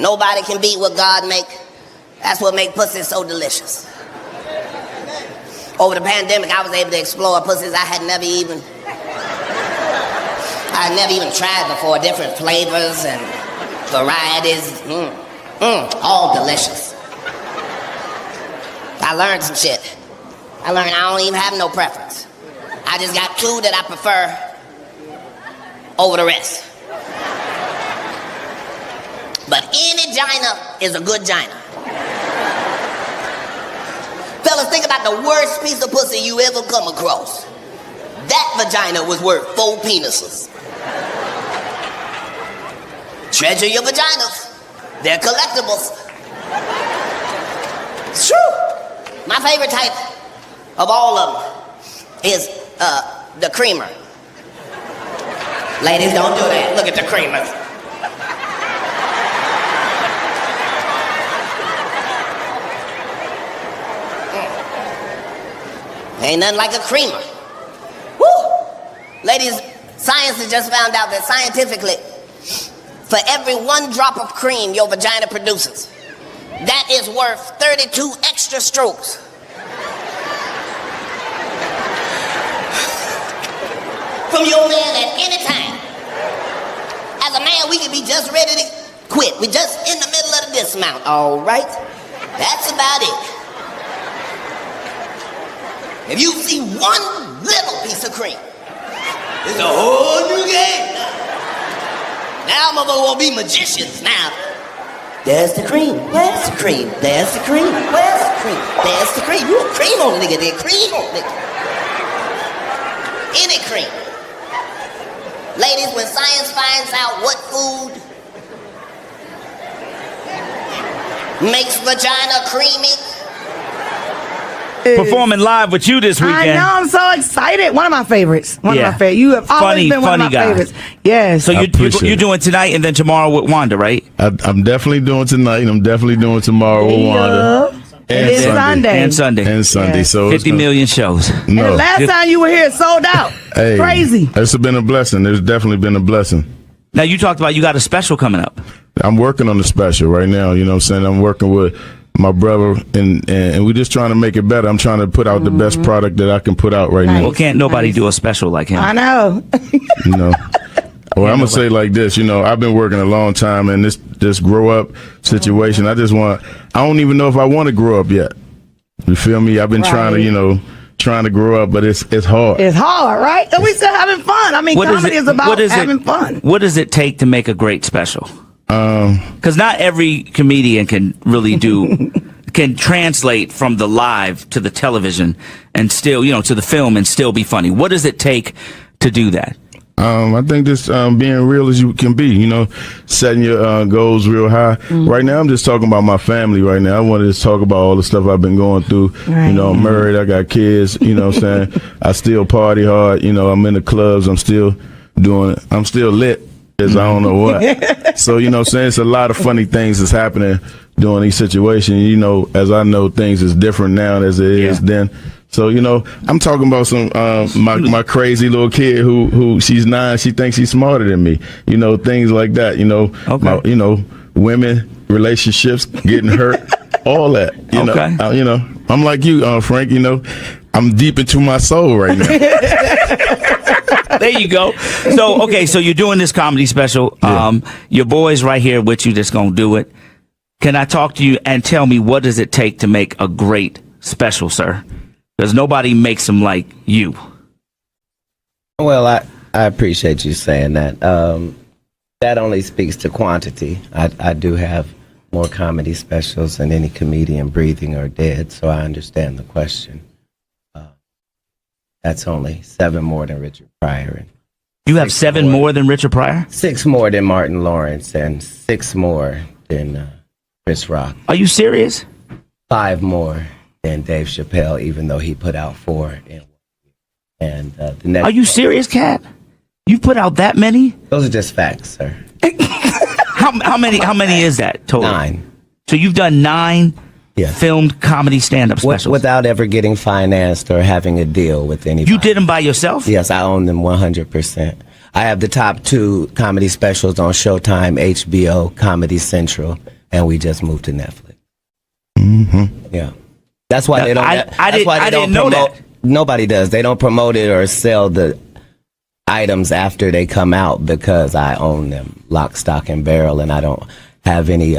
Nobody can beat what God make. That's what make pussy so delicious. Over the pandemic, I was able to explore pussies I had never even tried before. Different flavors and varieties. All delicious. I learned some shit. I learned I don't even have no preference. I just got two that I prefer over the rest. But any gina is a good gina. Fellas, think about the worst piece of pussy you ever come across. That vagina was worth 4 penises. Treasure your vaginas. They're collectibles. It's true. My favorite type of all of them is the creamer. Ladies, don't do that. Look at the creamers. Ain't nothing like a creamer. Woo! Ladies, science has just found out that scientifically, for every 1 drop of cream your vagina produces, that is worth 32 extra strokes. From your man at any time. As a man, we can be just ready to quit. We're just in the middle of the dismount. All right? That's about it. If you see one little piece of cream, it's a whole new game. Now motherfuckers won't be magicians now. There's the cream. Where's the cream? There's the cream. Where's the cream? There's the cream. You a cream on a nigga there. Cream on a nigga. Any cream. Ladies, when science finds out what food makes vagina creamy. Performing live with you this weekend. I know, I'm so excited. One of my favorites. One of my favorites. You have always been one of my favorites. Yes. So you're doing tonight and then tomorrow with Wanda, right? I'm definitely doing tonight. I'm definitely doing tomorrow with Wanda. And Sunday. Yeah. So 50 million shows. No. And the last time you were here, it sold out. Hey, crazy. It's been a blessing. There's definitely been a blessing. Now, you talked about you got a special coming up. I'm working on the special right now. You know what I'm saying? I'm working with my brother, and we're just trying to make it better. I'm trying to put out the best product that I can put out right now. Well, can't nobody do a special like him? I know. You know. Well, I'm going to say like this, you know, I've been working a long time, and this grow up situation, I don't even know if I want to grow up yet. You feel me? I've been trying to grow up, but it's hard. It's hard, right? And we still having fun. I mean, comedy is about having fun. What does it take to make a great special? Because not every comedian can really can translate from the live to the television and still, to the film and still be funny. What does it take to do that? I think just being real as you can be, setting your goals real high. Right now, I'm just talking about my family right now. I want to just talk about all the stuff I've been going through. Right. I'm married, I got kids, what I'm saying? I still party hard, I'm in the clubs, I'm still doing it. I'm still lit as I don't know what. So, what I'm saying? It's a lot of funny things that's happening during these situations. As I know, things is different now as it is then. So, I'm talking about some my crazy little kid who she's 9, she thinks she's smarter than me. Things like that, okay. Women, relationships, getting hurt, all that. I'm like you, Frank, I'm deep into my soul right now. There you go. So you're doing this comedy special. Yeah. Your boy's right here with you that's going to do it. Can I talk to you and tell me what does it take to make a great special, sir? Because nobody makes them like you. Well, I appreciate you saying that. That only speaks to quantity. I do have more comedy specials than any comedian breathing or dead, so I understand the question. That's only 7 more than Richard Pryor. You have 7 more than Richard Pryor? 6 more than Martin Lawrence and 6 more than Chris Rock. Are you serious? 5 more than Dave Chappelle, even though he put out 4 in 1 year. And the next. Are you serious, Katt? You put out that many? Those are just facts, sir. How many is that total? 9. So you've done 9 filmed comedy stand-up specials without ever getting financed or having a deal with anybody. You did them by yourself? Yes, I own them 100%. I have the top 2 comedy specials on Showtime, HBO, Comedy Central, and we just moved to Netflix. Mm-hmm. Yeah. That's why they don't. That's why they don't promote. Nobody does. They don't promote it or sell the items after they come out because I own them, lock, stock, and barrel, and I don't have any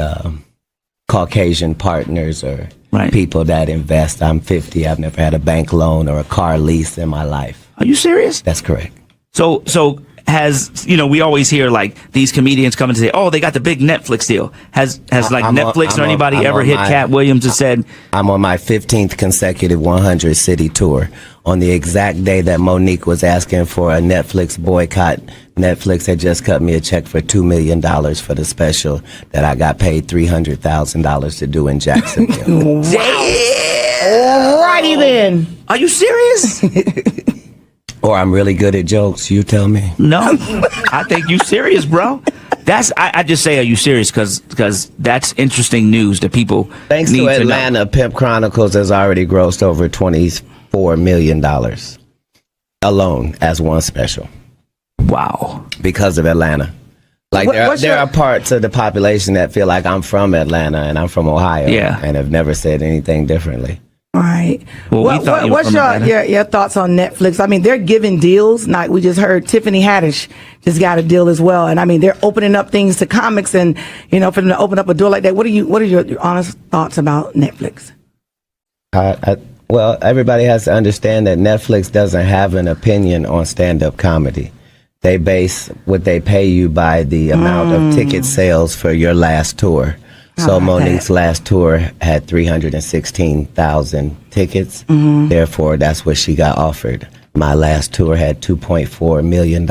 Caucasian partners or people that invest. I'm 50. I've never had a bank loan or a car lease in my life. Are you serious? That's correct. So has, we always hear like these comedians coming to say, oh, they got the big Netflix deal. Has like Netflix or anybody ever hit Katt Williams and said, I'm on my 15th consecutive 100 city tour. On the exact day that Monique was asking for a Netflix boycott, Netflix had just cut me a check for $2 million for the special that I got paid $300,000 to do in Jacksonville. Alrighty then. Are you serious? Or I'm really good at jokes, you tell me. No, I think you serious, bro. I just say, are you serious? Because that's interesting news that people Thanks need to Atlanta, Pimp Chronicles has already grossed over $24 million alone as one special. Wow. Because of Atlanta. Like there are parts of the population that feel like I'm from Atlanta and I'm from Ohio and have never said anything differently. Right. Well, what's your thoughts on Netflix? I mean, they're giving deals. Like we just heard, Tiffany Haddish just got a deal as well, and I mean, they're opening up things to comics, and for them to open up a door like that. What are your honest thoughts about Netflix? Well, everybody has to understand that Netflix doesn't have an opinion on stand-up comedy. They base what they pay you by the amount of ticket sales for your last tour. So Monique's last tour had 316,000 tickets. Therefore, that's what she got offered. My last tour had $2.4 million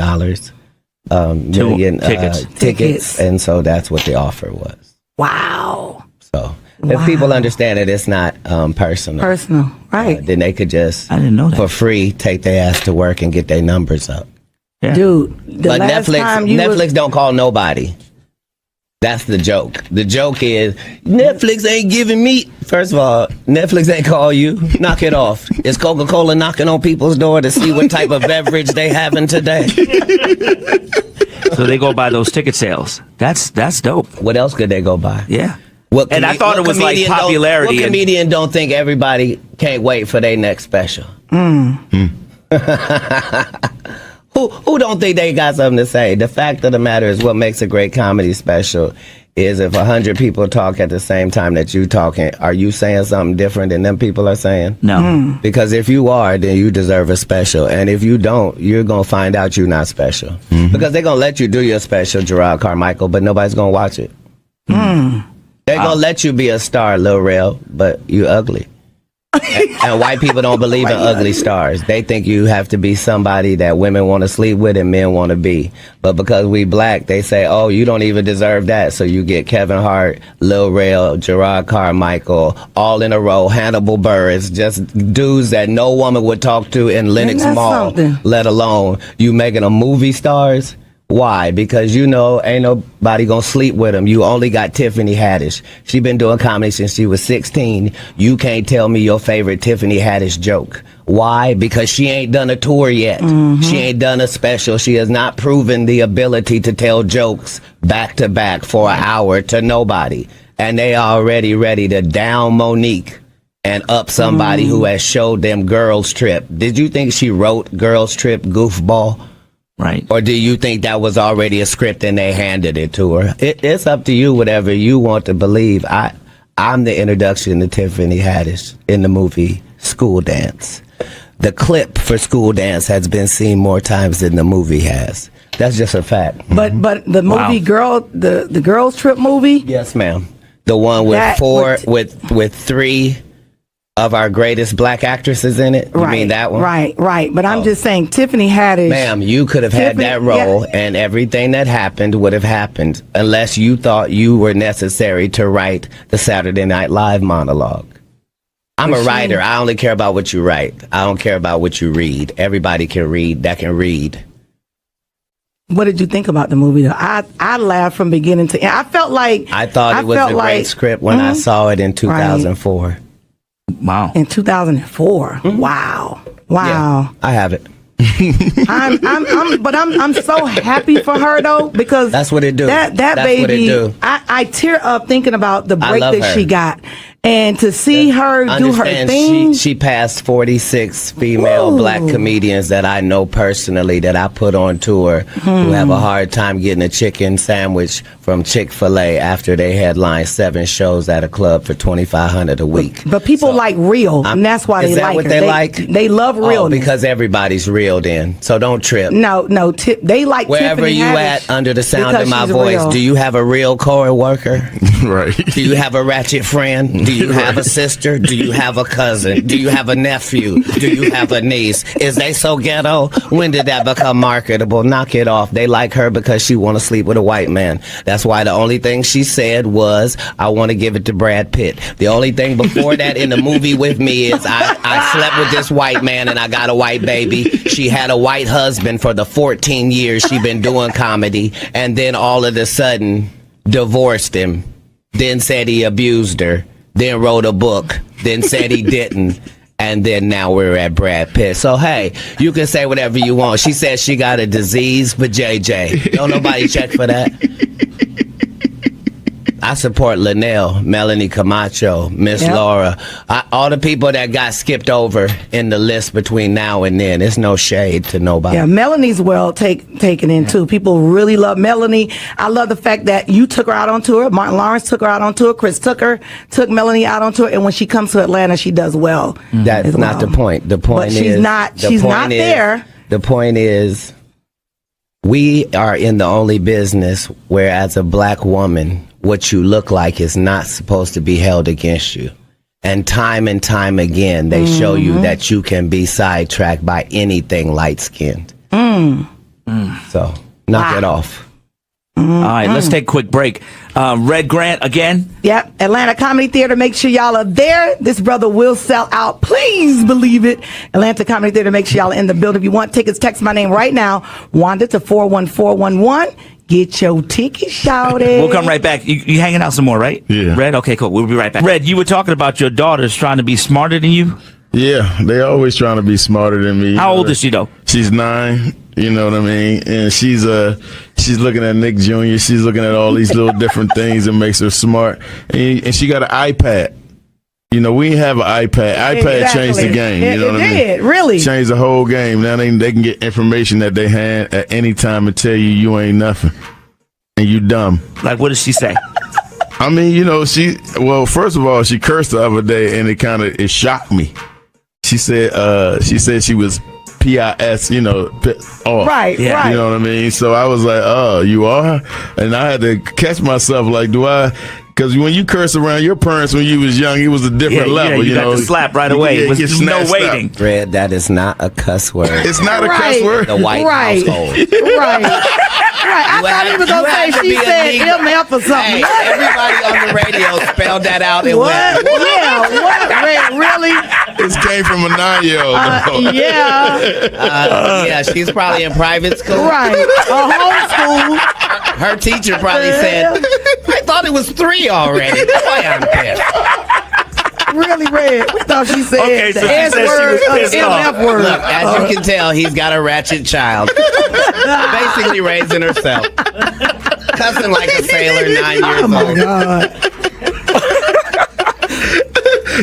tickets, and so that's what the offer was. Wow. So if people understand that it's not personal, right? Then they could just, I didn't know that, for free, take their ass to work and get their numbers up. Yeah. Dude, but Netflix don't call nobody. That's the joke. The joke is Netflix ain't giving me. First of all, Netflix ain't call you. Knock it off. Is Coca-Cola knocking on people's door to see what type of beverage they having today? So they go by those ticket sales. That's dope. What else could they go by? Yeah. And I thought it was like popularity. What comedian don't think everybody can't wait for their next special? Who don't think they got something to say? The fact of the matter is, what makes a great comedy special is if 100 people talk at the same time that you talking, are you saying something different than them people are saying? No. Because if you are, then you deserve a special. And if you don't, you're going to find out you're not special. Because they're going to let you do your special, Gerard Carmichael, but nobody's going to watch it. They're going to let you be a star, Lil Rel, but you ugly. And white people don't believe in ugly stars. They think you have to be somebody that women want to sleep with and men want to be. But because we black, they say, oh, you don't even deserve that. So you get Kevin Hart, Lil Rel, Gerard Carmichael, all in a row, Hannibal Buress, just dudes that no woman would talk to in Lenox Mall, let alone you making them movie stars. Why? Because ain't nobody gonna sleep with them. You only got Tiffany Haddish. She been doing comedy since she was 16. You can't tell me your favorite Tiffany Haddish joke. Why? Because she ain't done a tour yet. She ain't done a special. She has not proven the ability to tell jokes back to back for an hour to nobody. And they already ready to down Monique and up somebody who has showed them Girls Trip. Did you think she wrote Girls Trip, goofball? Right. Or do you think that was already a script and they handed it to her? It's up to you, whatever you want to believe. I'm the introduction to Tiffany Haddish in the movie School Dance. The clip for School Dance has been seen more times than the movie has. That's just a fact. But the movie the Girls Trip movie? Yes, ma'am. The one with with 3 of our greatest black actresses in it? You mean that one? Right. But I'm just saying, Tiffany Haddish. Ma'am, you could have had that role and everything that happened would have happened unless you thought you were necessary to write the Saturday Night Live monologue. I'm a writer. I only care about what you write. I don't care about what you read. Everybody can read that can read. What did you think about the movie, though? I laughed from beginning to end. I thought it was a great script when I saw it in 2004. Wow. In 2004. Wow. Yeah, I have it. I'm so happy for her though, because that's what it do. That That's baby, what it do. I tear up thinking about the I break love that her. she got, and to see her do her Understand, thing. She passed 46 female Woo. black comedians that I know personally that I put on tour who have a hard time getting a chicken sandwich from Chick-fil-A after they headline 7 shows at a club for $2,500 a week. But people like real, and that's why Is they that like what her. they like? They love Oh, realness. because everybody's real then. So don't trip. No, they like Wherever Tiffany you Haddish at under the sound because of my she's voice, real. do you have a real co-worker? Right. Do you have a ratchet friend? Do you have a sister? Do you have a cousin? Do you have a nephew? Do you have a niece? Is they so ghetto? When did that become marketable? Knock it off. They like her because she want to sleep with a white man. That's why the only thing she said was, I want to give it to Brad Pitt. The only thing before that in the movie with me is I slept with this white man and I got a white baby. She had a white husband for the 14 years she been doing comedy, and then all of a sudden divorced him, then said he abused her, then wrote a book, then said he didn't, and then now we're at Brad Pitt. So hey, you can say whatever you want. She says she got a disease for JJ. Don't nobody check for that. I support Linnell, Melanie Camacho, Miss Yep. Laura, all the people that got skipped over in the list between now and then. It's no shade to nobody. Yeah, Melanie's well taken in too. People really love Melanie. I love the fact that you took her out on tour. Martin Lawrence took her out on tour. Chris took Melanie out on tour. And when she comes to Atlanta, she does well. That's as not well. the point. The point But is she's not there. The point is, we are in the only business where, as a black woman, what you look like is not supposed to be held against you. And time again, they show you that you can be sidetracked by anything light-skinned. So, knock it off. All right, let's take a quick break. Red Grant again. Yep, Atlanta Comedy Theater. Make sure y'all are there. This brother will sell out. Please believe it. Atlanta Comedy Theater. Make sure y'all are in the building. If you want tickets, text my name right now, Wanda, to 41411. Get your ticket, shouted. We'll come right back. You hanging out some more, right? Yeah. Red? Okay, cool. We'll be right back. Red, you were talking about your daughters trying to be smarter than you. Yeah, they always trying to be smarter than me. How old is she, though? She's 9. You know what I mean? And she's looking at Nick Jr. She's looking at all these little different things that makes her smart. And she got an iPad. You know, we have an iPad. iPad changed the game. You know what I mean? It did, really. Changed the whole game. Now they can get information that they had at any time and tell you ain't nothing. And you dumb. Like, what does she say? I mean, you know, first of all, she cursed the other day and it shocked me. She said she was PIS, you know, off. Right, Yeah. right. You know what I mean? So I was like, oh, you are? And I had to catch myself like, because when you curse around your parents when you was young, it was a different level. You got know? the slap right away. Yeah, It was get no snatched waiting. up. Red, that is not a cuss word. It's not a Right. cuss word. The white household. Right. Right. I thought he was going to say she said MF or something. Hey, What? everybody on the radio spelled that out and What? went, Yeah, what? Red, really? This came from a 9-year-old. yeah, she's probably in private school. Right. Homeschool. Her teacher probably said, I thought it was 3 already. That's why I'm pissed. Really, Red. We thought she said Okay, so the she S said she word, was pissed off. MF word. Look, as you can tell, he's got a ratchet child. Basically raising herself. Cussing like a sailor, 9 years Oh, my old. God.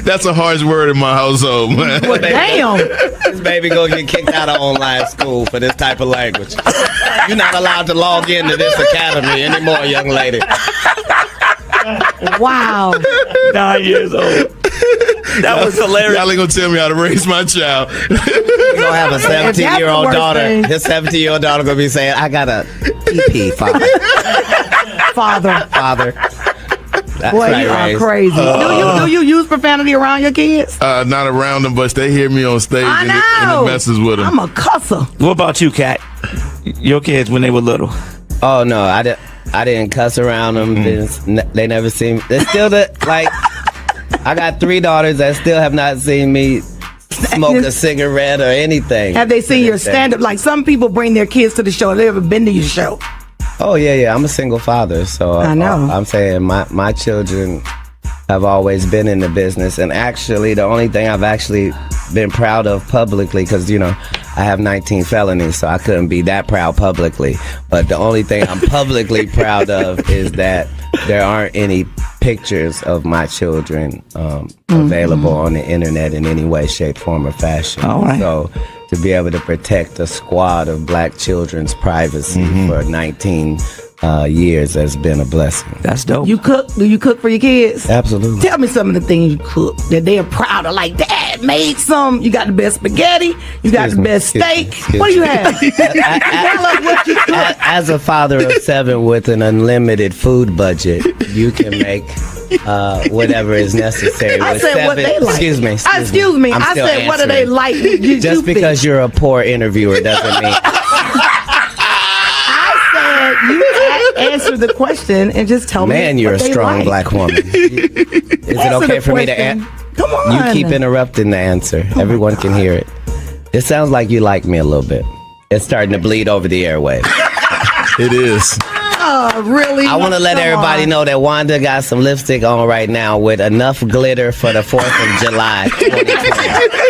That's a harsh word in my household, man. Well, damn. This baby gonna get kicked out of online school for this type of language. You're not allowed to log into this academy anymore, young lady. Wow. 9 years old. That was hilarious. Y'all ain't gonna tell me how to raise my child. You're gonna have a That's the 17-year-old worst daughter. thing. His 17-year-old daughter gonna be saying, I got a PP, Father. father. That's Boy, right, you are Race. crazy. Do you use profanity around your kids? Not around them, but they hear me on stage I and know. it messes with them. I'm a cusser. What about you, Kat? Your kids when they were little. Oh no, I didn't cuss around them. They never seen me. They're still I got 3 daughters that still have not seen me smoke a cigarette or anything. Have they seen your stand-up? Like, some people bring their kids to the show. Have they ever been to your show? Oh yeah. I'm a single father, so I know. I'm saying my children have always been in the business, and actually the only thing I've actually been proud of publicly, because I I have 19 felonies, so I couldn't be that proud publicly. But the only thing I'm publicly proud of is that there aren't any pictures of my children available on the internet in any way, shape, form, or fashion. All right. So to be able to protect a squad of black children's privacy for 19 years has been a blessing. That's dope. You cook? Do you cook for your kids? Absolutely. Tell me some of the things you cook that they are proud of. Like, Dad made some. You got the best spaghetti. You got the best steak. What do you have? Tell us what you cook. As a father of 7 with an unlimited food budget, you can make whatever is necessary. I with said 7, what they like. Excuse me. Excuse me. I'm I still said what do they answering. like? Just because you're a poor interviewer doesn't mean. You answer the question and just tell me. Man, you're a what they strong like. black woman. Is it Answer okay the for me to question. answer? Come on. You keep interrupting the answer. Everyone can hear it. It sounds like you like me a little bit. It's starting to bleed over the airwaves. It is. Oh, really? I want to let Come everybody on. know that Wanda got some lipstick on right now with enough glitter for the 4th of July 2020.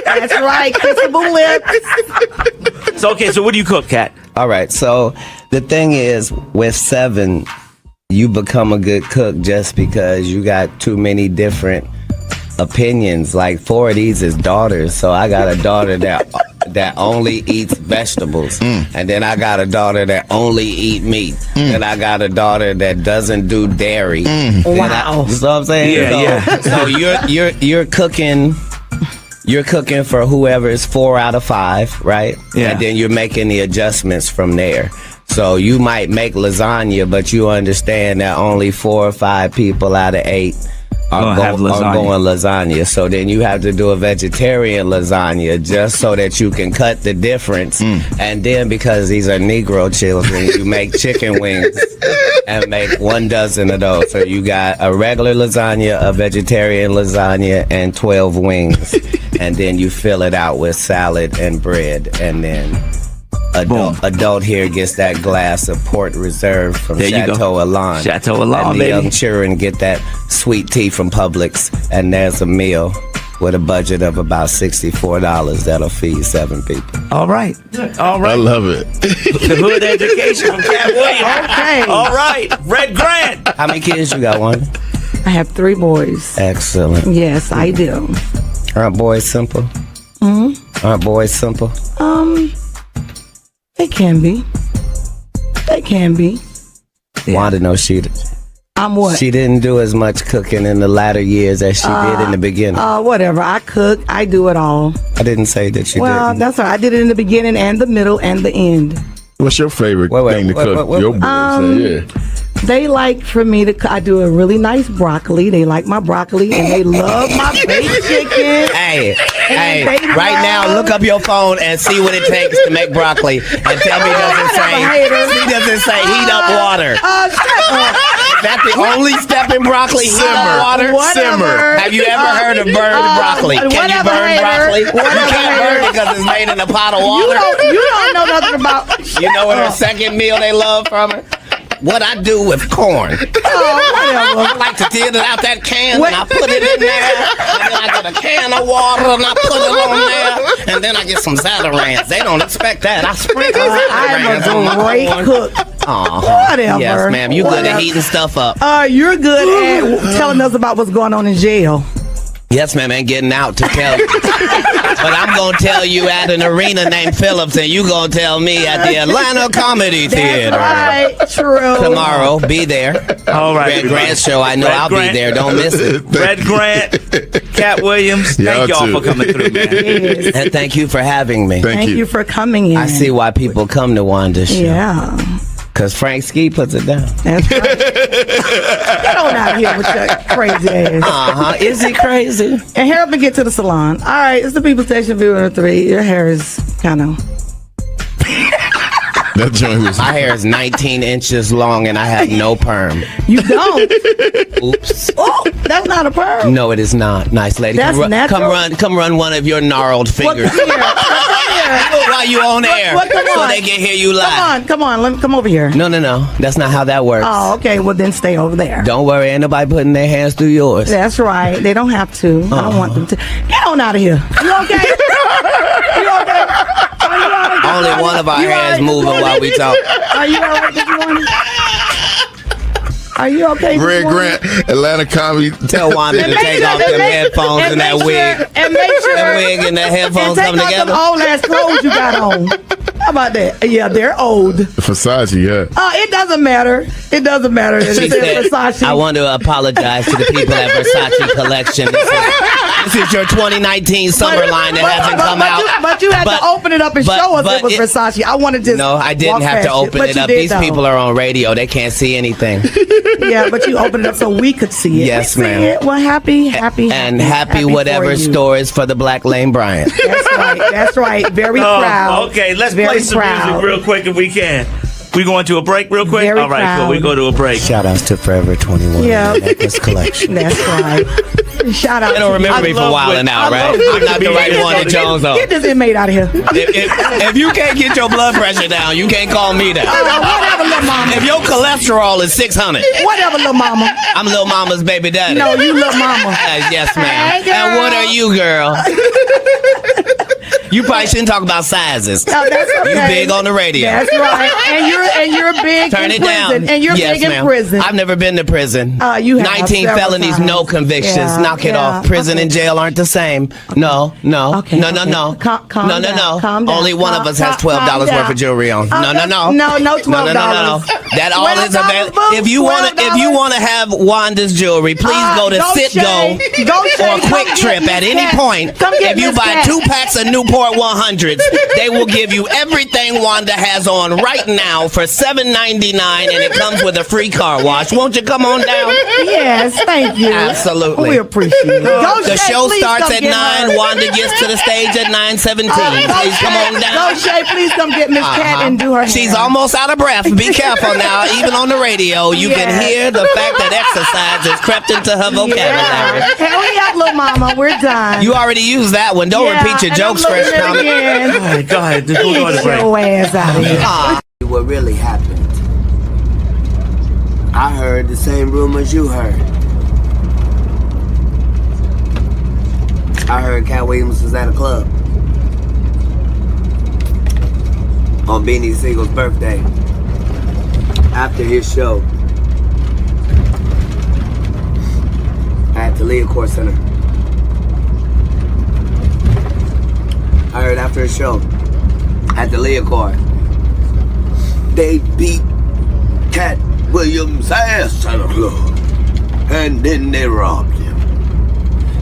That's right. Kissable lips. So, okay, so what do you cook, Katt? All right, so the thing is, with 7, you become a good cook just because you got too many different opinions. Like 4 of these is daughters, so I got a daughter that only eats vegetables, and then I got a daughter that only eat meat, and I got a daughter that doesn't do dairy. Wow. You know what I'm saying? Yeah, So you're cooking. You're cooking for whoever is 4 out of 5, right? Yeah. And then you're making the adjustments from there. So you might make lasagna, but you understand that only 4 or 5 people out of 8 are going lasagna. So then you have to do a vegetarian lasagna just so that you can cut the difference. And then because these are Negro children, you make chicken wings and make 1 dozen of those. So you got a regular lasagna, a vegetarian lasagna, and 12 wings. And then you fill it out with salad and bread. And then adult here gets that glass of Port Reserve from There you go. Chateau Alon. Chateau Alon, And the baby. young children get that sweet tea from Publix. And there's a meal with a budget of about $64 that'll feed 7 people. All right. All I right. love it. The hood education from Katt Williams. Okay. All right. Red Grant. How many kids you got, one? I have 3 boys. Excellent. Yes, I do. Aren't boys simple? Aren't boys simple? They can be. They can be. Wanda knows she I'm what? didn't do as much cooking in the latter years as she did in the beginning. Whatever. I cook. I do it all. I didn't say that you Well, didn't. that's all right. I did it in the beginning and the middle and the end. What's your favorite Wait, thing to cook? wait. Your boys, yeah. They like for me to. I do a really nice broccoli. They like my broccoli and they love my baked chicken. Hey, they right now, love- look up your phone and see what it takes to make broccoli, and tell me does it say heat up water? Shut up. Is that the only step in broccoli? Heat up water. Whatever. Have you ever heard of burned broccoli? Can you whatever, burn hater. broccoli? You Whatever, can't burn hater. it because it's made in a pot of You water. don't know nothing about. You know what her second meal they love from her? What I do with corn. I like to get it out that can and I put it in there. And then I get a can of water and I put it on there. And then I get some Zatarans. They don't expect that. I sprinkle I'm Zatarans on a my great corn. cook. Whatever. Yes, ma'am. You good Whatever. at heating stuff up. You're good at telling us about what's going on in jail. Yes, ma'am. Ain't getting out to tell you. But I'm going to tell you at an arena named Phillips, and you going to tell me at the Atlanta Comedy Theater. That's right. True. Tomorrow, be there. All right. Red Grant show. I know Red I'll Grant. be there. Don't miss it. Red Grant. Katt Williams. Thank Y'all y'all too. for coming through, man. Yes. And thank you for having me. Thank Thank you for coming in. I see why people come to Wanda's show. Yeah. Because Frank Ski puts it down. That's right. Get on out of here with your crazy ass. Uh-huh. Is he crazy? And here up and get to the salon. All right, it's the People Station Viewer 3. Your hair is kind of. That joint was. My hair is 19 inches long and I have no perm. You don't. Oops. Oh, that's not a perm. No, it is not. Nice lady. That's natural. Come run one of your gnarled What, fingers. come here. Come here. While you on air. Come So on. they can hear you live. Come on. Let me come over here. No. That's not how that works. Oh, okay. Well, then stay over there. Don't worry, ain't nobody putting their hands through yours. That's right. They don't have to. I don't want them to. Get on out of here. You okay? You okay? Are you Only one of our hands moving while we talk. Are you all right this morning? Are you okay? Red Grant, Atlanta Comedy. Tell Wanda to take off them headphones and that wig. And make sure that wig and that headphones come together. together. Them old ass clothes you got on. How about that? Yeah, they're old. Versace, yeah. It doesn't matter. It doesn't matter. She said, Versace. I want to apologize to the people at Versace Collection. This is your 2019 summer line that hasn't come out. But you had to open it up and show us it was Versace. I wanted to. No, I didn't have to open it up. These people are on radio. They can't see anything. Yeah, but you opened it up so we could see it. Yes, ma'am. Well, happy whatever store is for the Black Lane Bryant. That's right. That's right. Very proud. Okay, let's Very play some proud. music real quick if we can. We going to a break real quick? Very All right, proud. cool. We go to a break. Shout outs to Forever 21 Yeah. Necklace Collection. That's right. Shout out. They don't remember me for wilding out, right? I'm not the right one to Jones on. Get this inmate out of here. If you can't get your blood pressure down, you can't call me that. Whatever, little mama. If your cholesterol is 600, Whatever, little mama. I'm Lil Mama's baby daddy. No, you little mama. Yes, ma'am. Hey, girl. And what are you, girl? You probably shouldn't talk about sizes. No, that's okay. You big on the radio. That's right. And you're big Turn in it prison. down. And you're Yes, big ma'am. in prison. I've never been to prison. You have 19 several felonies, times. no convictions. Yeah, Knock it yeah. off. Prison and jail aren't the same. No. Okay, No. okay. Calm No. down. Calm down. Only one of us has $12 Calm worth down. of jewelry on. No. No, $12. No. That all is $12, available. boo. If you want to have Wanda's jewelry, please go to Shay. Go Shay. or Quick Come Trip get at Miss any Cat. point. Come get If you Miss buy Cat. 2 packs of Newport 100s, they will give you everything Wanda has on right now for $7.99, and it comes with a free car wash. Won't you come on down? Yes, thank you. Absolutely. We appreciate it. Go The Shay, show please starts come at get 9. her. Wanda gets to the stage at 9:17. Go Please come Shay. on Go down. Shay, please come get Miss Cat and do her hair. She's almost out of breath. Be careful now. Even on the radio, you can Yeah. hear the fact that exercise has crept into her vocabulary. Yeah. Hurry up, little mama. We're done. You already used that one. Don't Yeah, repeat your and jokes, I'm Fresh looking at it Comic. again. All right, go ahead. We'll go to Get break. your ass out of here. What really happened? I heard the same rumors you heard. I heard Katt Williams was at a club on Beanie Siegel's birthday after his show at the Leocore Center. I heard after his show at the Leocore, they beat Katt Williams' ass at a club, and then they robbed him.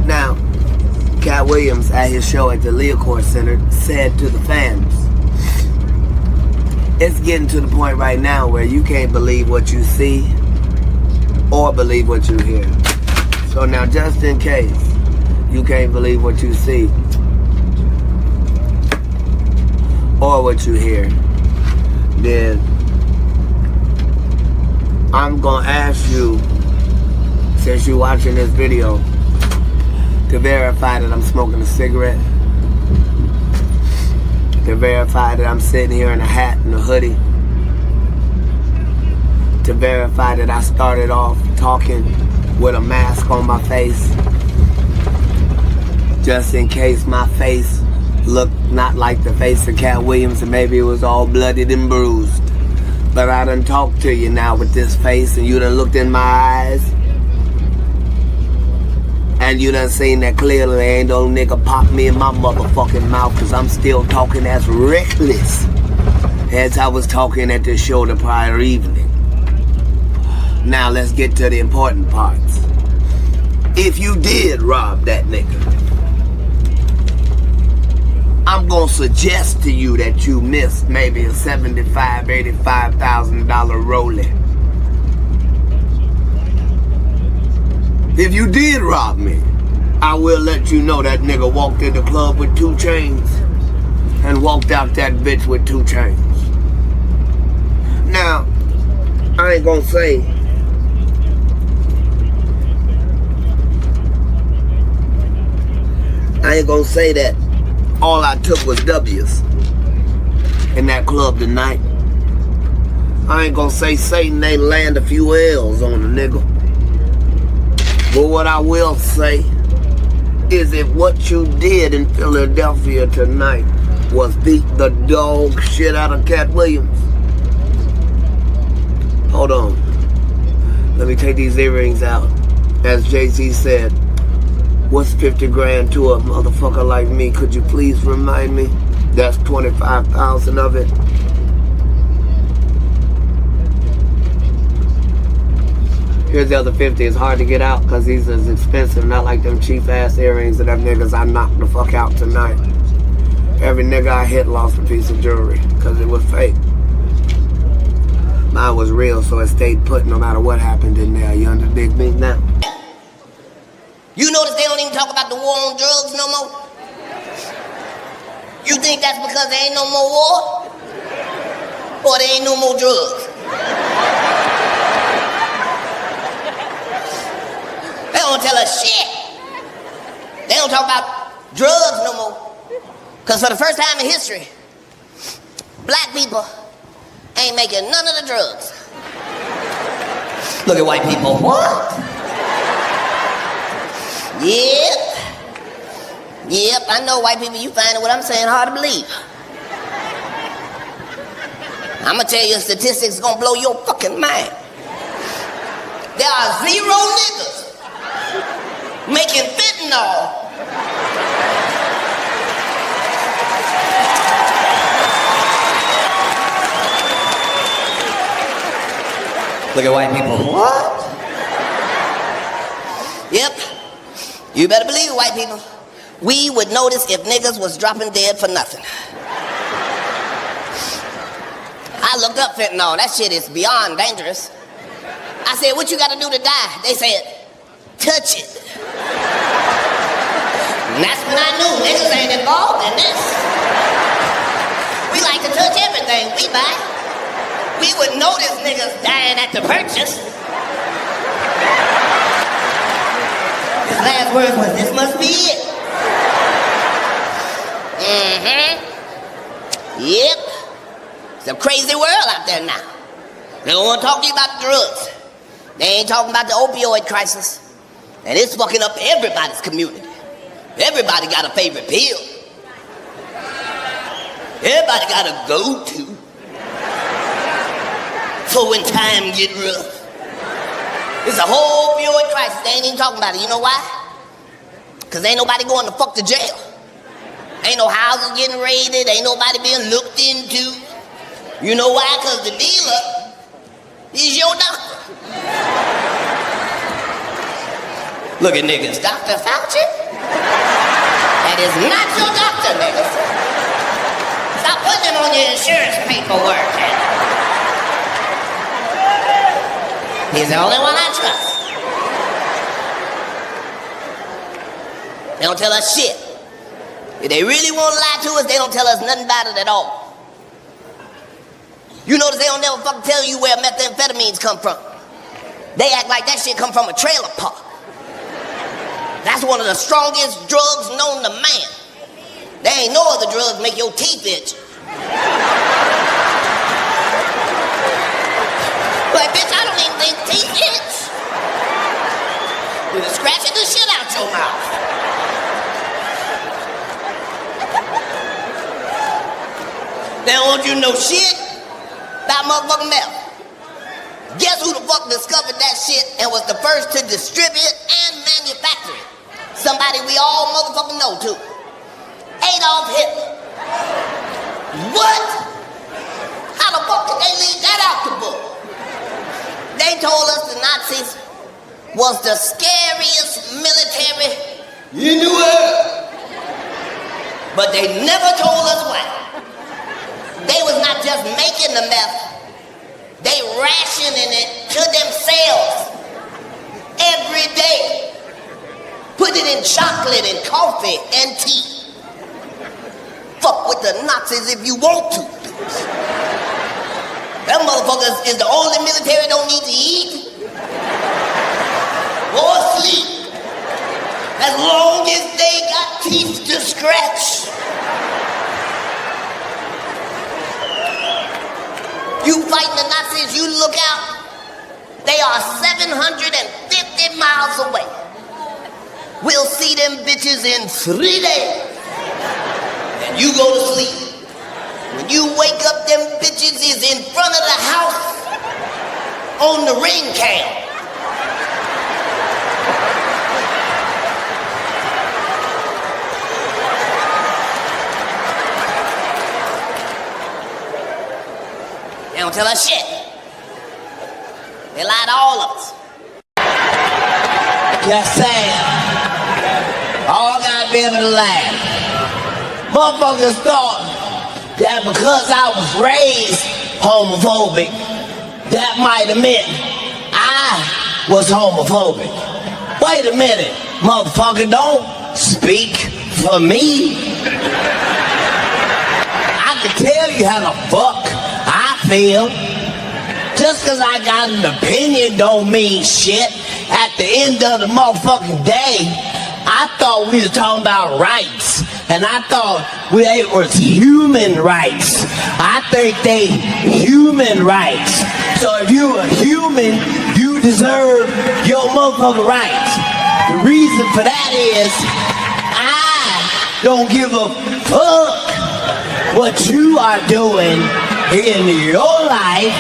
Now, Katt Williams at his show at the Leocore Center said to the fans, it's getting to the point right now where you can't believe what you see or believe what you hear. So now, just in case you can't believe what you see or what you hear, then I'm gonna ask you, since you're watching this video, to verify that I'm smoking a cigarette, to verify that I'm sitting here in a hat and a hoodie, to verify that I started off talking with a mask on my face, just in case my face looked not like the face of Katt Williams and maybe it was all bloodied and bruised. But I done talked to you now with this face, and you done looked in my eyes, and you done seen that clearly ain't no nigga pop me in my motherfucking mouth, cause I'm still talking as reckless as I was talking at the show the prior evening. Now let's get to the important parts. If you did rob that nigga, I'm gonna suggest to you that you missed maybe a $75,000, $85,000 rolling. If you did rob me, I will let you know that nigga walked in the club with 2 chains and walked out that bitch with 2 chains. Now, I ain't gonna say that all I took was W's in that club tonight. I ain't gonna say Satan ain't land a few L's on a nigga. But what I will say is if what you did in Philadelphia tonight was beat the dog shit out of Katt Williams. Hold on. Let me take these earrings out. As Jay-Z said, what's 50 grand to a motherfucker like me? Could you please remind me? That's 25,000 of it. Here's the other 50. It's hard to get out because these is expensive, not like them cheap ass earrings of them niggas I knocked the fuck out tonight. Every nigga I hit lost a piece of jewelry because it was fake. Mine was real, so it stayed put no matter what happened in there. You underdig me now? You notice they don't even talk about the war on drugs no more? You think that's because there ain't no more war? Or there ain't no more drugs? They don't tell us shit. They don't talk about drugs no more. Because for the first time in history, black people ain't making none of the drugs. Look at white people. What? Yep, I know white people, you finding what I'm saying hard to believe. I'm gonna tell you a statistic that's gonna blow your fucking mind. There are 0 niggas making fentanyl. Look at white people. What? Yep. You better believe it, white people. We would notice if niggas was dropping dead for nothing. I looked up fentanyl. That shit is beyond dangerous. I said, what you gotta do to die? They said, touch it. And that's when I knew niggas ain't involved in this. We like to touch everything we buy. We would notice niggas dying at the purchase. His last words was, this must be it. Yep. It's a crazy world out there now. They don't want to talk to you about drugs. They ain't talking about the opioid crisis. And it's fucking up everybody's community. Everybody got a favorite pill. Everybody got a go-to for when time get rough. It's a whole opioid crisis. They ain't even talking about it. You know why? Because ain't nobody going to fuck to jail. Ain't no houses getting raided. Ain't nobody being looked into. You know why? Because the dealer is your doctor. Look at niggas. Dr. Fauci? That is not your doctor, niggas. Stop putting him on your insurance paperwork. He's the only one I trust. They don't tell us shit. If they really want to lie to us, they don't tell us nothing about it at all. You notice they don't never fucking tell you where methamphetamines come from. They act like that shit come from a trailer park. That's one of the strongest drugs known to man. There ain't no other drugs make your teeth itch. Like, bitch, I don't even think teeth itch. You're scratching the shit out your mouth. They don't want you to know shit about motherfucking meth. Guess who the fuck discovered that shit and was the first to distribute and manufacture it? Somebody we all motherfucking know too. Adolf Hitler. What? How the fuck did they leave that out the book? They told us the Nazis was the scariest military in the world. But they never told us why. They was not just making the meth, they rationing it to themselves every day. Put it in chocolate and coffee and tea. Fuck with the Nazis if you want to. Them motherfuckers is the only military don't need to eat or sleep as long as they got teeth to scratch. You fighting the Nazis, you look out, they are 750 miles away. We'll see them bitches in 3 days. And you go to sleep. When you wake up, them bitches is in front of the house on the ring cam. They don't tell us shit. They lie to all of us. Just saying. All gotta be able to laugh. Motherfuckers thought that because I was raised homophobic, that might have meant I was homophobic. Wait a minute, motherfucker, don't speak for me. I can tell you how the fuck I feel. Just because I got an opinion don't mean shit. At the end of the motherfucking day, I thought we were talking about rights. And I thought it was human rights. I think they human rights. So if you're a human, you deserve your motherfucking rights. The reason for that is I don't give a fuck what you are doing in your life,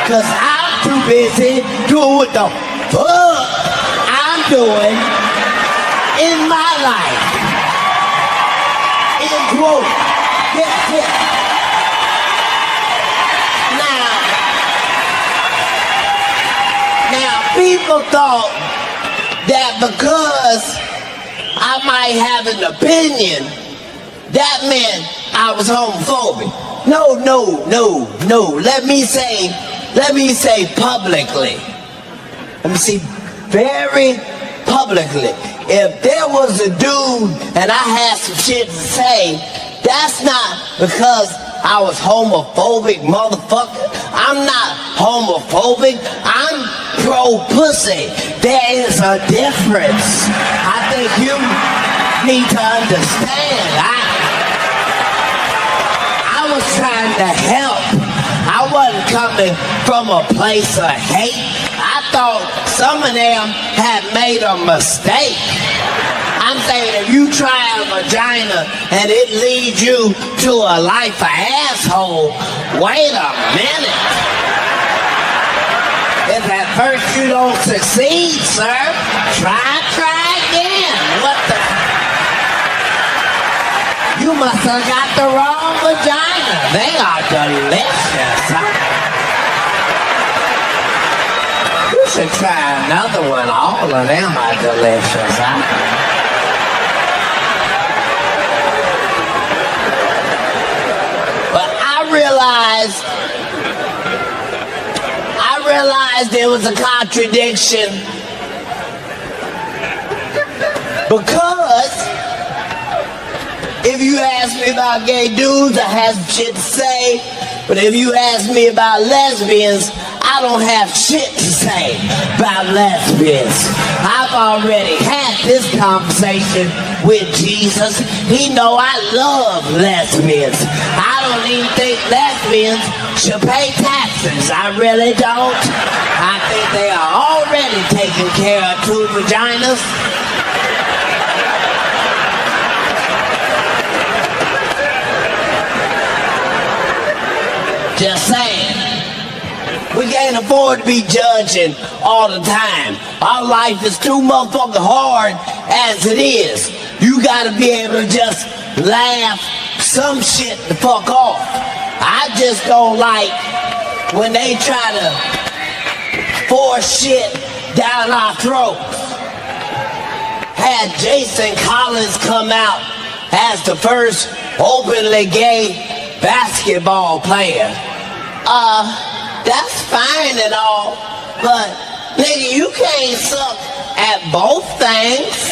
cause I'm too busy doing what the fuck I'm doing in my life. In quote. Yeah. Now, people thought that because I might have an opinion, that meant I was homophobic. No. Let me say publicly. Let me see very publicly. If there was a dude and I had some shit to say, that's not because I was homophobic, motherfucker. I'm not homophobic. I'm pro-pussy. There is a difference. I think you need to understand. I was trying to help. I wasn't coming from a place of hate. I thought some of them had made a mistake. I'm saying if you try a vagina and it leads you to a life of asshole, wait a minute. If at first you don't succeed, sir, try again. What the? You must have got the wrong vagina. They are delicious. You should try another one. All of them are delicious. But I realized there was a contradiction, because if you ask me about gay dudes, I have some shit to say. But if you ask me about lesbians, I don't have shit to say about lesbians. I've already had this conversation with Jesus. He know I love lesbians. I don't even think lesbians should pay taxes. I really don't. I think they are already taking care of 2 vaginas. Just saying. We can't afford to be judging all the time. Our life is too motherfucking hard as it is. You gotta be able to just laugh some shit the fuck off. I just don't like when they try to force shit down our throats. Had Jason Collins come out as the first openly gay basketball player. That's fine and all, but nigga, you can't suck at both things.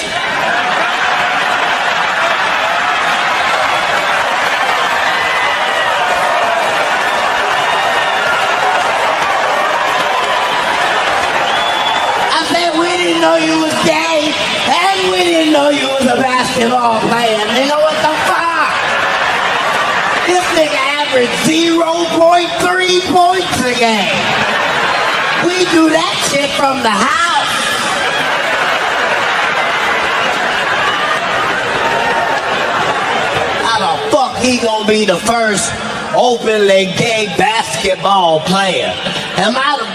I said we didn't know you was gay, and we didn't know you was a basketball player. Nigga, what the fuck? This nigga averaged 0.3 points a game. We do that shit from the house. I he gonna be the first openly gay basketball player. Am I the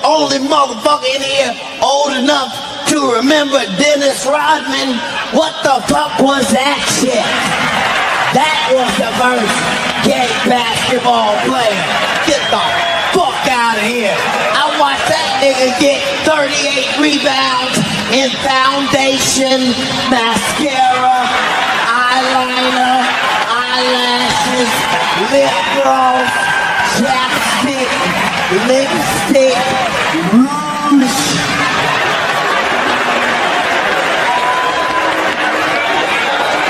only motherfucker in here old enough to remember Dennis Rodman? What the fuck was that shit? That was the first gay basketball player. Get the fuck out of here. I watched that nigga get 38 rebounds in foundation, mascara, eyeliner, eyelashes, lip gloss, chapstick, lipstick, rouge.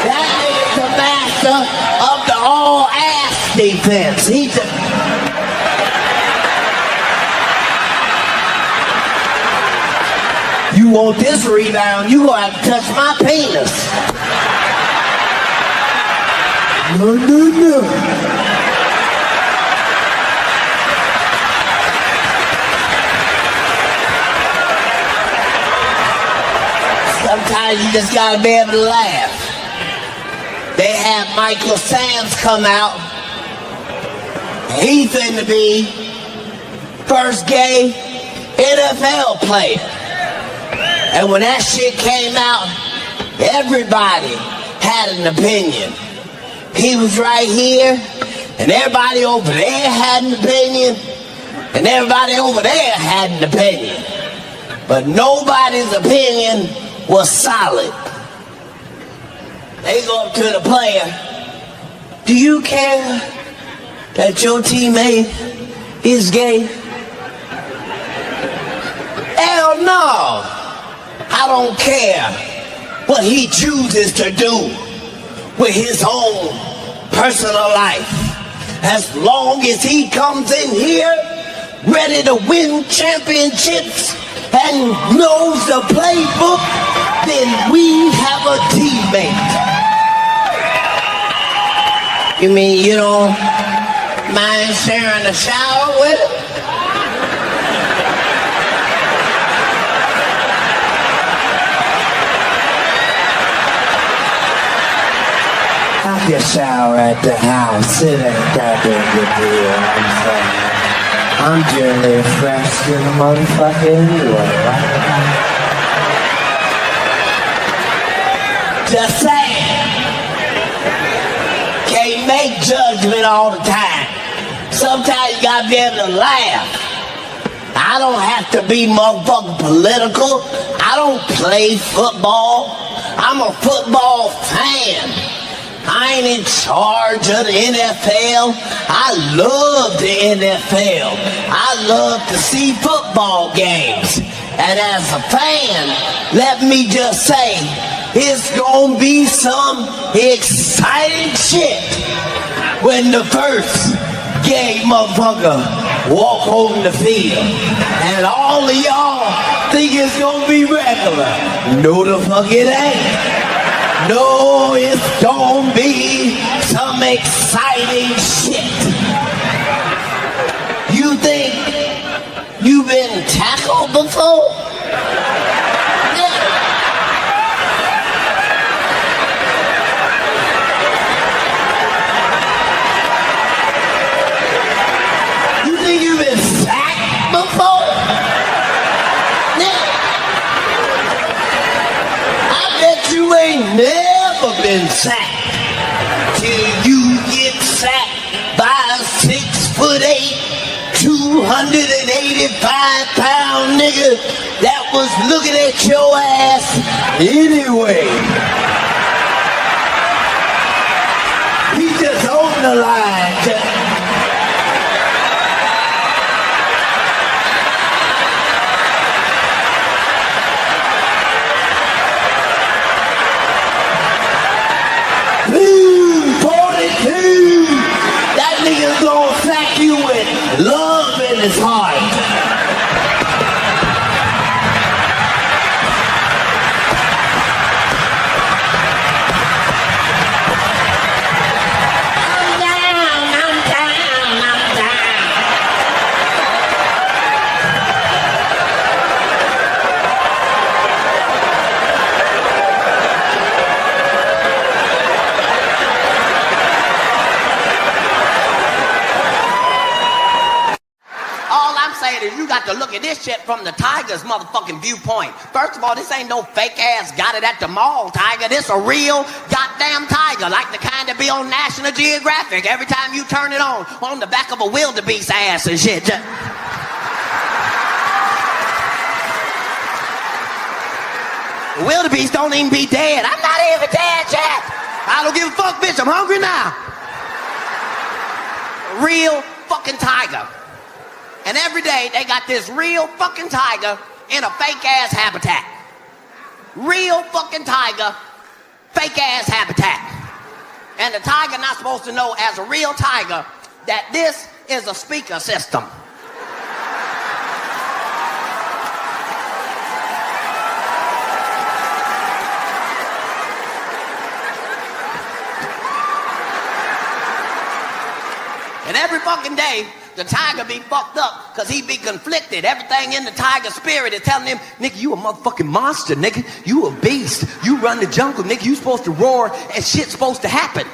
That nigga's the master of the all-ass defense. He's a... You want this rebound, you gonna have to touch my penis. No. Sometimes you just gotta be able to laugh. They had Michael Samms come out. He's finna be first gay NFL player. And when that shit came out, everybody had an opinion. He was right here, and everybody over there had an opinion, and everybody over there had an opinion. But nobody's opinion was solid. They go up to the player. Do you care that your teammate is gay? Hell no. I don't care what he chooses to do with his own personal life. As long as he comes in here ready to win championships and knows the playbook, then we have a teammate. You mean you don't mind sharing a shower with him? I can shower at the house. It ain't that big a deal, I'm saying. I'm generally fresh to the motherfucker anyway, right? Just saying. Can't make judgment all the time. Sometimes you gotta be able to laugh. I don't have to be motherfucking political. I don't play football. I'm a football fan. I ain't in charge of the NFL. I love the NFL. I love to see football games. And as a fan, let me just say, it's gonna be some exciting shit when the first gay motherfucker walk on the field. And all of y'all think it's gonna be regular. No the fuck it ain't. No, it's gonna be some exciting shit. You think you've been tackled before? Yeah. You think you've been sacked before? Yeah. I bet you ain't never been sacked till you get sacked by a 6'8", 285-pound nigga that was looking at your ass anyway. He just on the line. That nigga's gonna sack you with love in his heart. I'm down, to look at this shit from the tiger's motherfucking viewpoint. First of all, this ain't no fake ass got it at the mall tiger. This a real goddamn tiger, like the kind that be on National Geographic every time you turn it on the back of a wildebeest ass and shit. Wildebeest don't even be dead. I'm not even dead yet. I don't give a fuck, bitch. I'm hungry now. Real fucking tiger. And every day they got this real fucking tiger in a fake ass habitat. Real fucking tiger, fake ass habitat. And the tiger not supposed to know as a real tiger that this is a speaker system. And every fucking day, the tiger be fucked up because he be conflicted. Everything in the tiger spirit is telling him, nigga, you a motherfucking monster, nigga. You a beast. You run the jungle, nigga. You supposed to roar and shit's supposed to happen.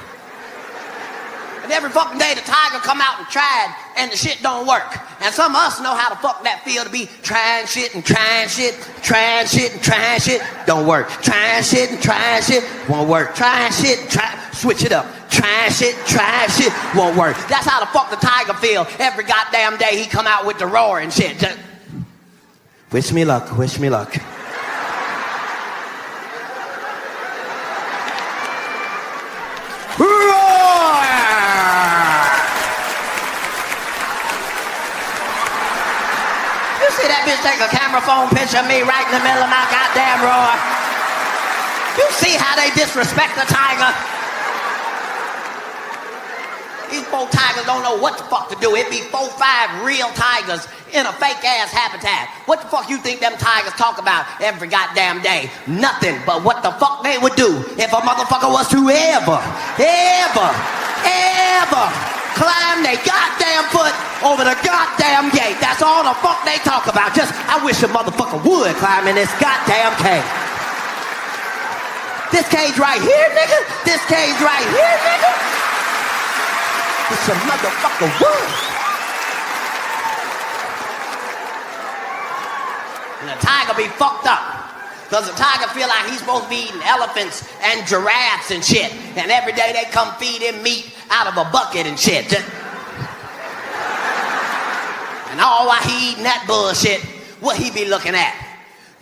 And every fucking day, the tiger come out and tried and the shit don't work. And some of us know how the fuck that feel to be trying shit and trying shit, trying shit and trying shit, don't work. Trying shit and trying shit, won't work. Trying shit, switch it up. Trying shit, won't work. That's how the fuck the tiger feel every goddamn day he come out with the roar and shit. Just, wish me luck, wish me luck. Roar! You see that bitch take a camera phone picture of me right in the middle of my goddamn roar? You see how they disrespect the tiger? These 4 tigers don't know what the fuck to do. It be 4, 5 real tigers in a fake ass habitat. What the fuck you think them tigers talk about every goddamn day? Nothing but what the fuck they would do if a motherfucker was to ever climb their goddamn foot over the goddamn gate. That's all the fuck they talk about. Just, I wish a motherfucker would climb in this goddamn cage. This cage right here, nigga. This cage right here, nigga. It's a motherfucker wood. And the tiger be fucked up. Because the tiger feel like he's supposed to be eating elephants and giraffes and shit. And every day they come feed him meat out of a bucket and shit. And all while he eating that bullshit, what he be looking at?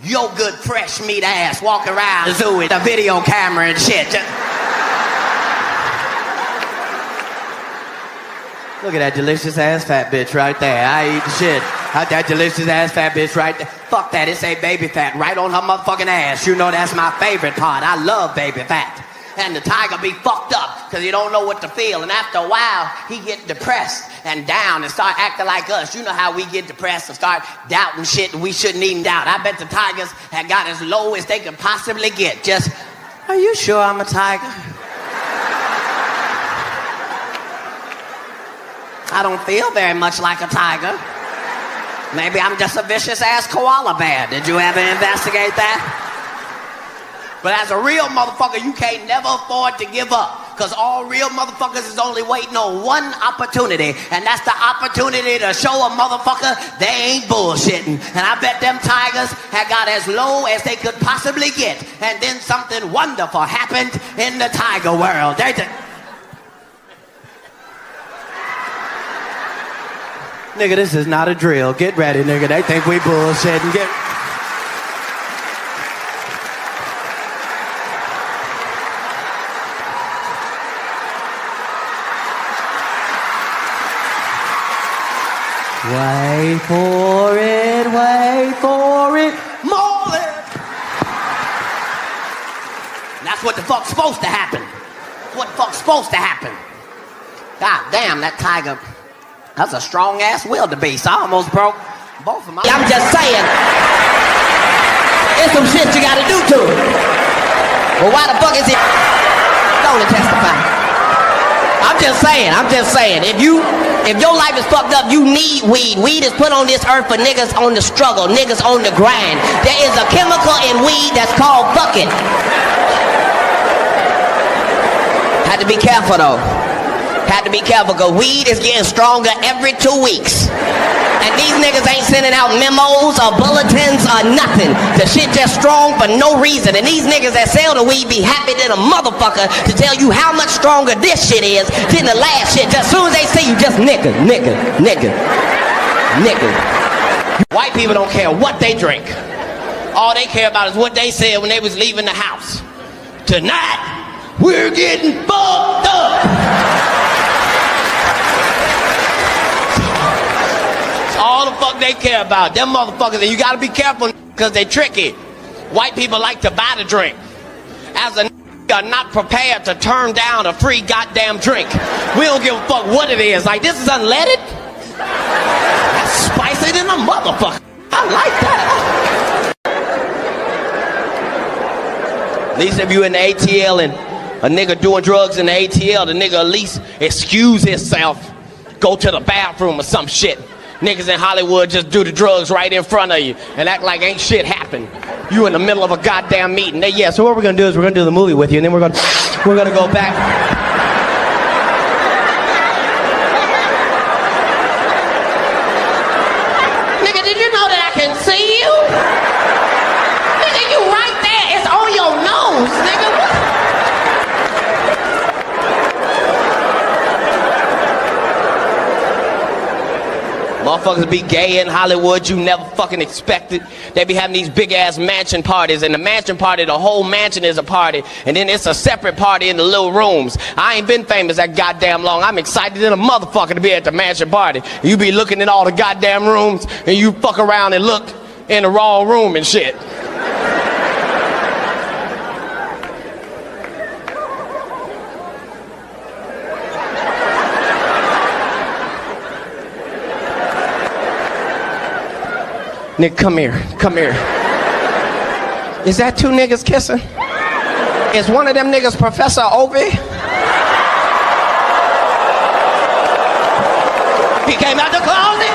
Your good fresh meat ass walking around the zoo with a video camera and shit. Look at that delicious ass fat bitch right there. I eat the shit out that delicious ass fat bitch right there. Fuck that, it say baby fat right on her motherfucking ass. You know that's my favorite part. I love baby fat. And the tiger be fucked up because he don't know what to feel. And after a while, he get depressed and down and start acting like us. You know how we get depressed and start doubting shit that we shouldn't even doubt. I bet the tigers had got as low as they could possibly get. Just, are you sure I'm a tiger? I don't feel very much like a tiger. Maybe I'm just a vicious ass koala bear. Did you ever investigate that? But as a real motherfucker, you can't never afford to give up. Because all real motherfuckers is only waiting on one opportunity. And that's the opportunity to show a motherfucker they ain't bullshitting. And I bet them tigers had got as low as they could possibly get. And then something wonderful happened in the tiger world. Nigga, this is not a drill. Get ready, nigga. They think we bullshitting. Get... Wait for it, more it. And that's what the fuck's supposed to happen. What the fuck's supposed to happen. God damn, that tiger... That's a strong-ass wildebeest. I almost broke both of my... I'm just saying. There's some shit you gotta do to it. Well, why the fuck is it... Don't testify. I'm just saying. If your life is fucked up, you need weed. Weed is put on this earth for niggas on the struggle, niggas on the grind. There is a chemical in weed that's called fucking. Had to be careful, though. Had to be careful because weed is getting stronger every 2 weeks. And these niggas ain't sending out memos or bulletins or nothing. The shit just strong for no reason. And these niggas that sell the weed be happy than a motherfucker to tell you how much stronger this shit is than the last shit. Just as soon as they see you, just nigga. White people don't care what they drink. All they care about is what they said when they was leaving the house. Tonight, we're getting fucked up. That's all the fuck they care about. Them motherfuckers, and you gotta be careful because they tricky. White people like to buy the drink. As a are not prepared to turn down a free goddamn drink. We don't give a fuck what it is. Like, this is unleaded? That's spicy than a motherfucker. I like that. At least if you in the ATL and a nigga doing drugs in the ATL, the nigga at least excuse himself, go to the bathroom or some shit. Niggas in Hollywood just do the drugs right in front of you and act like ain't shit happened. You in the middle of a goddamn meeting. So what we're gonna do is we're gonna do the movie with you, and then we're gonna go back. Nigga, did you know that I can see you? Nigga, you right there. It's on your nose, nigga. Motherfuckers be gay in Hollywood, you never fucking expected. They be having these big ass mansion parties, and the mansion party, the whole mansion is a party, and then it's a separate party in the little rooms. I ain't been famous that goddamn long. I'm excited than a motherfucker to be at the mansion party. You be looking in all the goddamn rooms, and you fuck around and look in the wrong room and shit. Nigga, come here. Is that two niggas kissing? Is one of them niggas Professor Ovi? He came out the closet.